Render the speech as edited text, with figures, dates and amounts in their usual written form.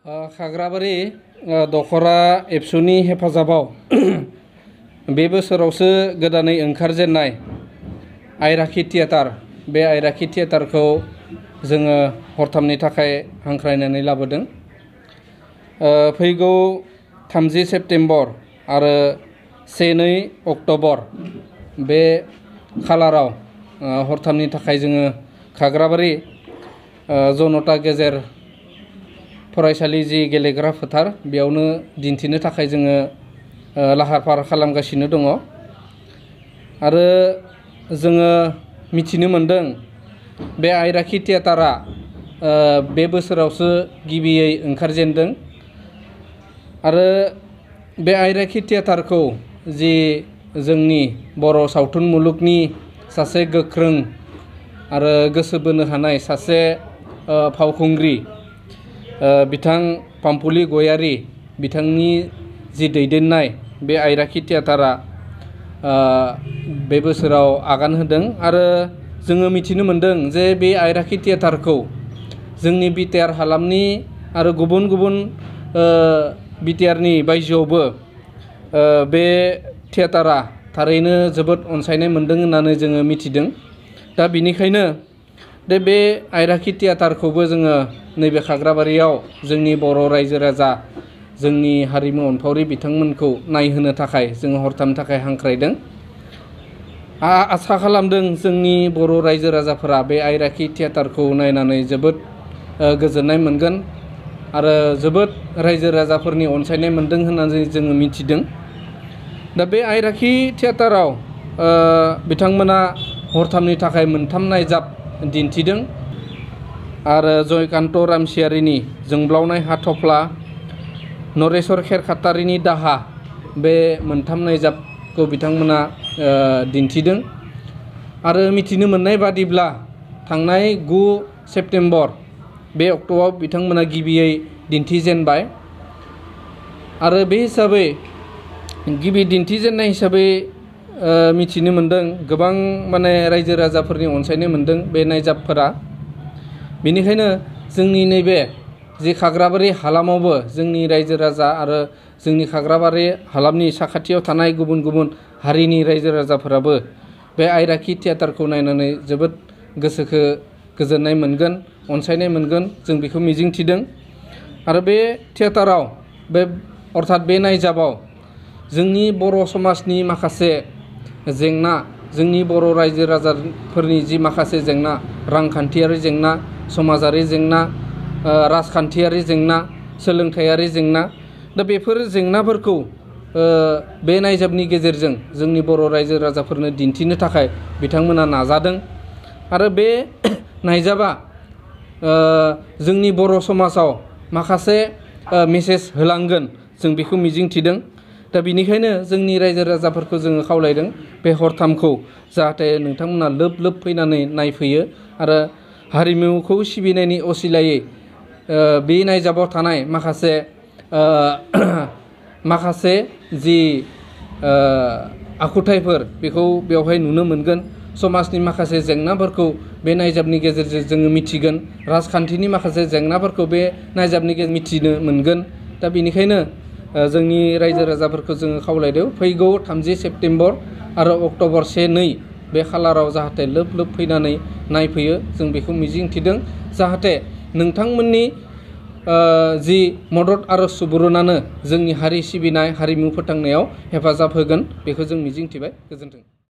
खाग्राबारि दखरा एबसुनि हेफाजाबाव बे बोसोरावसो गोदानै ओंखारजेननाय आयराखि थियेटार बे आयराखि थियेटारखौ जोङो हरथामनि थाखाय हांख्रायनानै लाबोदों। फैगौ 30 सेप्तेम्बर आरो 1-2 अक्ट'बर बे खालाराव हरथामनि थाखाय जोङो खाग्राबारि जनता गेजेर फरायसालि जि गेलेग्रा फोथार बेयावनो दिन्थिनो थाखाय जोङो लाहार फाहार खालामगासिनो दङ। आरो जोङो मिथिनो मोनदों बे आयराखि थियेटारा बे बोसोरावसो गिबियै ओंखारजेनदों। आरो बे आयराखि थियेटारखौ जि जोंनि बर' सावथुन मुलुगनि सासे गोख्रों आरो गोसो बोनो हानाय सासे फावखुंग्रि बिथां पामपुलि गयारी बिथांनि जि दैदेननाय बे आयराखि थियेटारा बे बोसोराव आगान होदों। आरो जोङो मिथिनो मोनदों जे बे आयराखि थियेटारखौ जोंनि बिटिआर हालामनि आरो गुबुन गुबुन बिटिआरनि बायजोआवबो बे थियेटारा थारैनो जोबोद अनसायनाय मोनदों होननानै जोङो मिथिदों। दा बिनिखायनो बे आयराखि थियेटारखौबो जोङो नैबे खाग्राबारियाव जोंनि बर' रायजो राजा जोंनि हारिमु अनफावरि बिथांमोनखौ नायहोनो थाखाय जोङो हरथामनि थाखाय हांख्रायदों। आसा खालामदों जोंनि बर' रायजो राजाफोरा बे आयराखि थियेटारखौ नायनानै जोबोद गोजोननाय मोनगोन आरो जोबोद रायजो राजाफोरनि अनसायनाय मोनदों होननानै जोङो मिथिदों। दा बे आयराखि थियेटाराव बिथांमोना हरथामनि थाखाय 3 नायजाब दिन्थिदों। आरो जयकान्त रामसियारिनि जोंब्लावनाय हाथफ्ला, नरेश्वर खेरखातारिनि दाहा बे 3 नायजाबखौ बिथांमोना दिन्थिदों। आरो मिथिनो मोननाय बादिब्ला थांनाय 9 सेप्तेम्बर बे अक्ट'आव बिथांमोना गिबियै दिन्थिजेनबाय। आरो बे हिसाबै गिबि दिन्थिजेननाय हिसाबै मिथिनो मोनदों गोबां माने रायजो राजाफोरनि अनसायनाय मोनदों बे नायजाबफोरा। बेनिखायनो जोंनि नैबे जि खाग्राबारि हालामावबो जोंनि रायजो राजा आरो जोंनि खाग्राबारि हालामनि साखाथियाव थानाय गुबुन गुबुन हारिनि रायजो राजाफोराबो बे आयराखि थियेटारखौ नायनानै जोबोद गोसोखौ गोजोननाय मोनगोन, अनसायनाय मोनगोन जों बेखौ मिजिंथिदों। आरो बे थियेटाराव अर्थात बे नायजाबाव जोंनि बर' समाजनि माखासे जेंना, जोंनि बर' रायजो राजाफोरनि जि माखासे जेंना, रांखान्थियारि जेंना, समाजारि जेंना, राजखान्थियारि जेंना, सोलोंथायारि जेंना, दा बेफोर जेंनाफोरखौ बे नायजाबनि गेजेरजों जोंनि बर' रायजो राजाफोरनो दिन्थिनो थाखाय बिथांमोना नाजादों। आरो बे नायजाबा जोंनि बर' समाजाव माखासे मेसेज होलांगोन जों बेखौ मिजिंथिदों। दा बिनिखायनो जोंनि रायजो राजाफोरखौ जोङो खावलायदों बे हरथामखौ जाहाथे नोंथांमोना लोब लोब फैनानै नायफैयो आरो हारिमुखौ सिबिनायनि असिलायै बे नायजाबाव थानाय माखासे जि आखुथायफोर बेखौ बेवहाय नुनो मोनगोन। समाजनि माखासे जेंनाफोरखौ बे नायजाबनि गेजेरजों जोङो मिथिगोन। राजखान्थिनि माखासे जेंनाफोरखौ बे नायजाबनि गेजेरजों मिथिनो मोनगोन। दा बेनिखायनो जोंनि रायजो राजाफोरखौ जोङो खावलायदों फैगौ 30 सेप्तेम्बर आरो अक्ट'बर 1-2 बे खालाराव जाहाथे लोब लोब फैनानै नायफैयो जों बेखौ मिजिंथिदों। जाहाथे नोंथांमोननि जि मदद आरो सुबुरुनानो जोंनि हारि सिबिनाय, हारिमु फोथांनायाव हेफाजाब होगोन बेखौ जों मिजिंथिबाय। गोजोन्थों।